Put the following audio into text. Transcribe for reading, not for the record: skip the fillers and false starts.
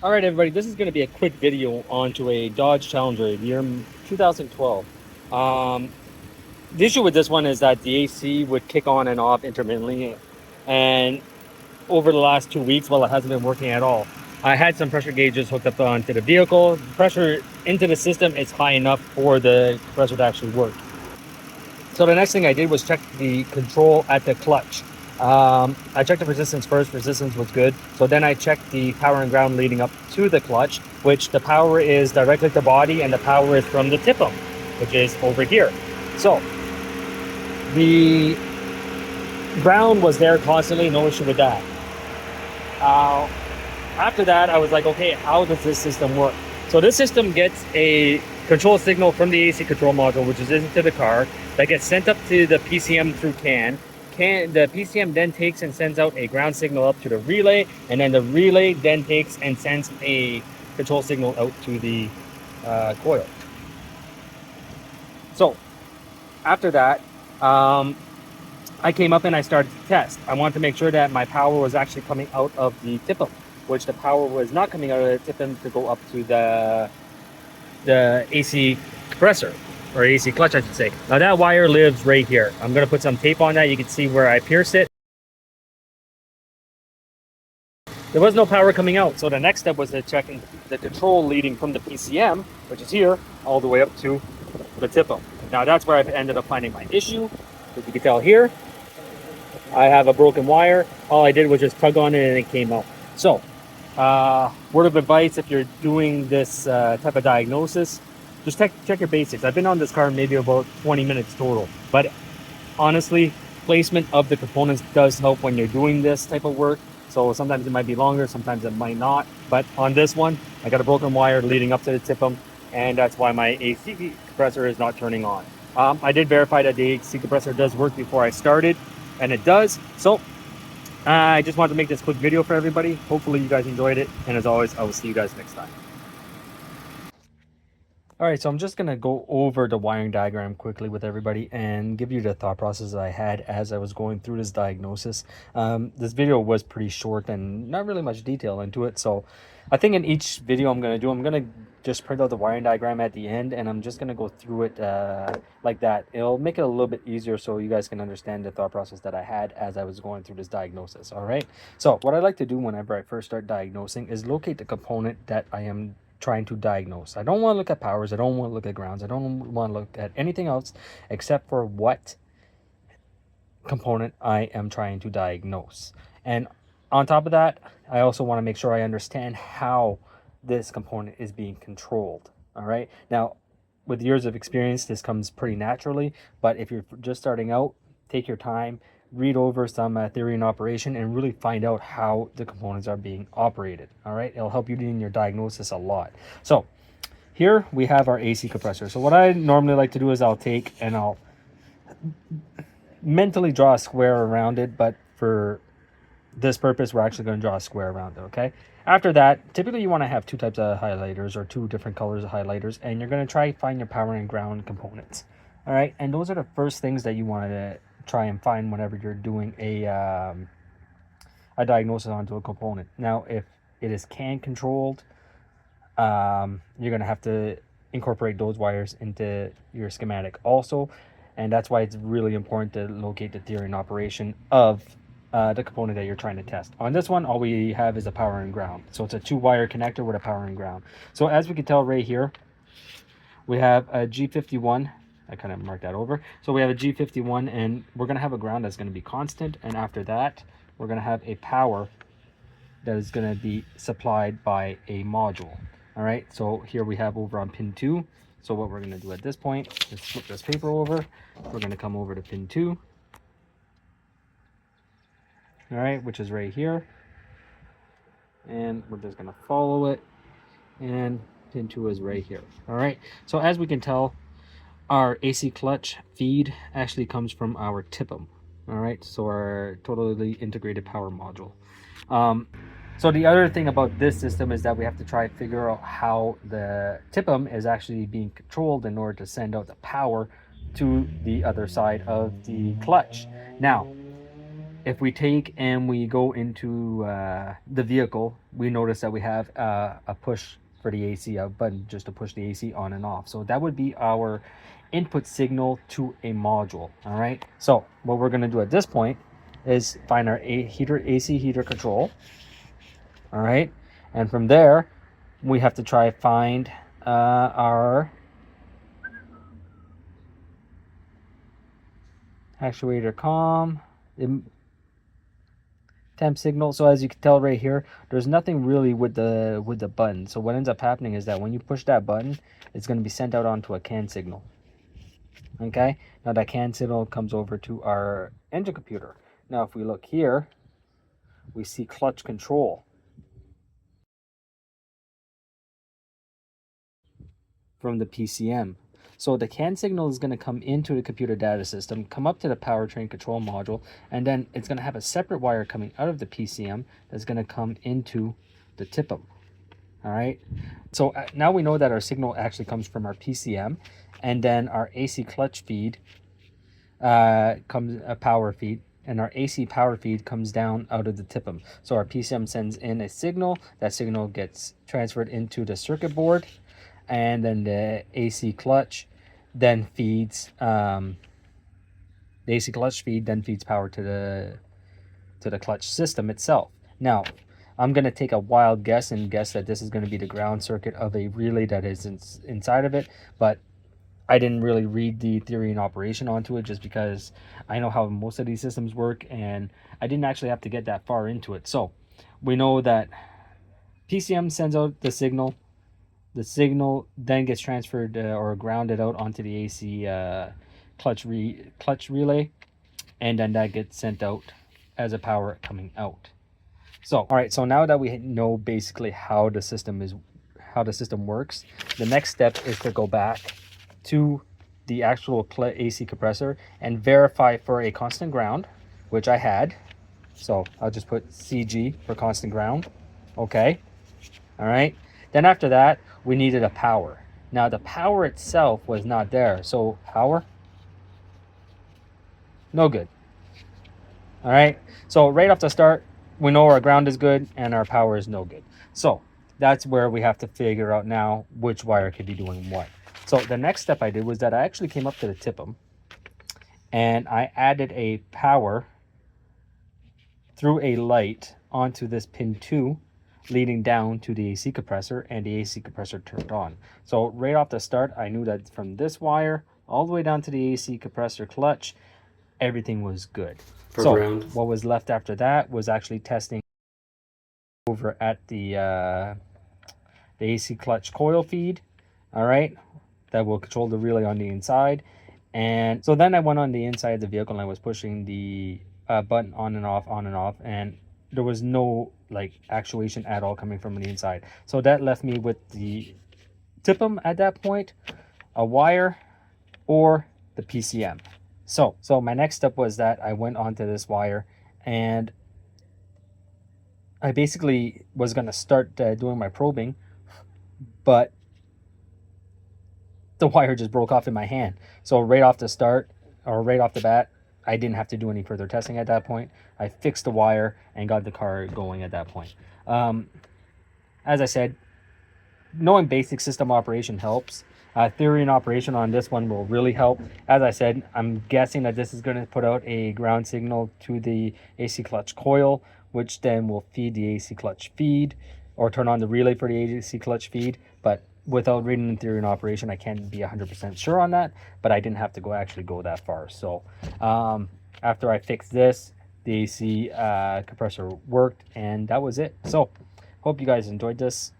All right, everybody, this is going to be a quick video onto a Dodge Challenger, the year 2012. Um, the issue with this one is that the AC would kick on and off intermittently, and over the last 2 weeks, well, it hasn't been working at all. I had some pressure gauges hooked up onto the vehicle. Pressure into the system is high enough for the compressor to actually work. So the next thing I did was check the control at the clutch. I checked the resistance first. Resistance was good. So then I checked the power and ground leading up to the clutch, which the power is directly to body and the power is from the tip-up, which is over here. So the ground was there constantly, no issue with that. After that, I was like, okay, how does this system work? So this system gets a control signal from the AC control module, which is into the car, that gets sent up to the PCM through CAN. The PCM then takes and sends out a ground signal up to the relay, and then the relay then takes and sends a control signal out to the coil. So after that, I came up and I started to test. I wanted to make sure that my power was actually coming out of the tip-up, which the power was not coming out of the tip-up to go up to the AC compressor, or AC clutch, I should say. Now that wire lives right here. I'm going to put some tape on that. You can see where I pierced it. There was no power coming out, so the next step was to check the control leading from the PCM, which is here, all the way up to the tip-up. Now that's where I ended up finding my issue. As you can tell here, I have a broken wire. All I did was just tug on it and it came out. So, word of advice, if you're doing this type of diagnosis, just check your basics. I've been on this car maybe about 20 minutes total, but honestly, placement of the components does help when you're doing this type of work. So sometimes it might be longer, sometimes it might not. But on this one, I got a broken wire leading up to the tip-up, and that's why my AC compressor is not turning on. I did verify that the AC compressor does work before I started, and it does. So I just wanted to make this quick video for everybody. Hopefully you guys enjoyed it, and as always, I will see you guys next time. All right, so I'm just going to go over the wiring diagram quickly with everybody and give you the thought process that I had as I was going through this diagnosis. This video was pretty short and not really much detail into it, so I think in each video I'm going to just print out the wiring diagram at the end, and I'm just going to go through it like that. It'll make it a little bit easier so you guys can understand the thought process that I had as I was going through this diagnosis. All right, so what I like to do whenever I first start diagnosing is locate the component that I am trying to diagnose. I don't want to look at powers, I don't want to look at grounds, I don't want to look at anything else except for what component I am trying to diagnose. And on top of that, I also want to make sure I understand how this component is being controlled. All right, now with years of experience this comes pretty naturally, but if you're just starting out, take your time, read over some theory and operation, and really find out how the components are being operated. All right, it'll help you in your diagnosis a lot. So here we have our AC compressor. So what I normally like to do is I'll take and I'll mentally draw a square around it, but for this purpose we're actually going to draw a square around it. Okay, after that, typically you want to have two types of highlighters or two different colors of highlighters, and you're going to try to find your power and ground components. All right, and those are the first things that you want to try and find whenever you're doing a diagnosis onto a component. Now, if it is CAN controlled, you're going to have to incorporate those wires into your schematic also, and that's why it's really important to locate the theory and operation of the component that you're trying to test. On this one, all we have is a power and ground. So it's a 2-wire connector with a power and ground. So as we can tell right here, we have a G51. I kind of marked that over. So we have a G51, and we're going to have a ground that's going to be constant, and after that we're going to have a power that is going to be supplied by a module. All right, so here we have over on pin 2. So what we're going to do at this point is flip this paper over. We're going to come over to pin 2, all right, which is right here, and we're just going to follow it, and pin 2 is right here. All right, so as we can tell, our AC clutch feed actually comes from our tip-up. All right, so our totally integrated power module. So the other thing about this system is that we have to try to figure out how the tip-up is actually being controlled in order to send out the power to the other side of the clutch. Now, if we take and we go into the vehicle, we notice that we have a push for the AC, a button just to push the AC on and off. So that would be our input signal to a module. All right. So what we're going to do at this point is find our AC heater control. All right. And from there, we have to try find our actuator COM temp signal. So as you can tell right here, there's nothing really with the button. So what ends up happening is that when you push that button, it's going to be sent out onto a CAN signal. Okay, now that CAN signal comes over to our engine computer. Now if we look here, we see clutch control from the PCM. So the CAN signal is going to come into the computer data system, come up to the powertrain control module, and then it's going to have a separate wire coming out of the PCM that's going to come into the TIPM. All right. So now we know that our signal actually comes from our PCM, and then our AC clutch feed comes a power feed, and our AC power feed comes down out of the TIPM. So our PCM sends in a signal. That signal gets transferred into the circuit board, and then the AC clutch then feeds the AC clutch feed then feeds power to the clutch system itself. Now I'm going to take a wild guess and guess that this is going to be the ground circuit of a relay that is inside of it, but I didn't really read the theory and operation onto it just because I know how most of these systems work, and I didn't actually have to get that far into it. So we know that PCM sends out the signal. The signal then gets transferred or grounded out onto the AC clutch relay, and then that gets sent out as a power coming out. So, all right, so now that we know basically how the system works, the next step is to go back to the actual AC compressor and verify for a constant ground, which I had. So I'll just put CG for constant ground. Okay. All right. Then after that, we needed a power. Now the power itself was not there. So power, no good. All right. So right off the start, we know our ground is good and our power is no good. So that's where we have to figure out now which wire could be doing what. So the next step I did was that I actually came up to the TIPM and I added a power through a light onto this pin 2 leading down to the AC compressor, and the AC compressor turned on. So right off the start, I knew that from this wire all the way down to the AC compressor clutch, everything was good. So what was left after that was actually testing over at the AC clutch coil feed. All right, that will control the relay on the inside. And so then I went on the inside of the vehicle and I was pushing the button on and off, and there was no like actuation at all coming from the inside. So that left me with the TIPM at that point, a wire, or the PCM. So my next step was that I went onto this wire and I basically was going to start doing my probing, but the wire just broke off in my hand. So right off the start, or right off the bat, I didn't have to do any further testing at that point. I fixed the wire and got the car going at that point. As I said, knowing basic system operation helps. Theory and operation on this one will really help. As I said, I'm guessing that this is going to put out a ground signal to the AC clutch coil, which then will feed the AC clutch feed or turn on the relay for the AC clutch feed. But without reading the theory and operation, I can't be 100% sure on that, but I didn't have to actually go that far. So after I fixed this, the AC compressor worked, and that was it. So hope you guys enjoyed this.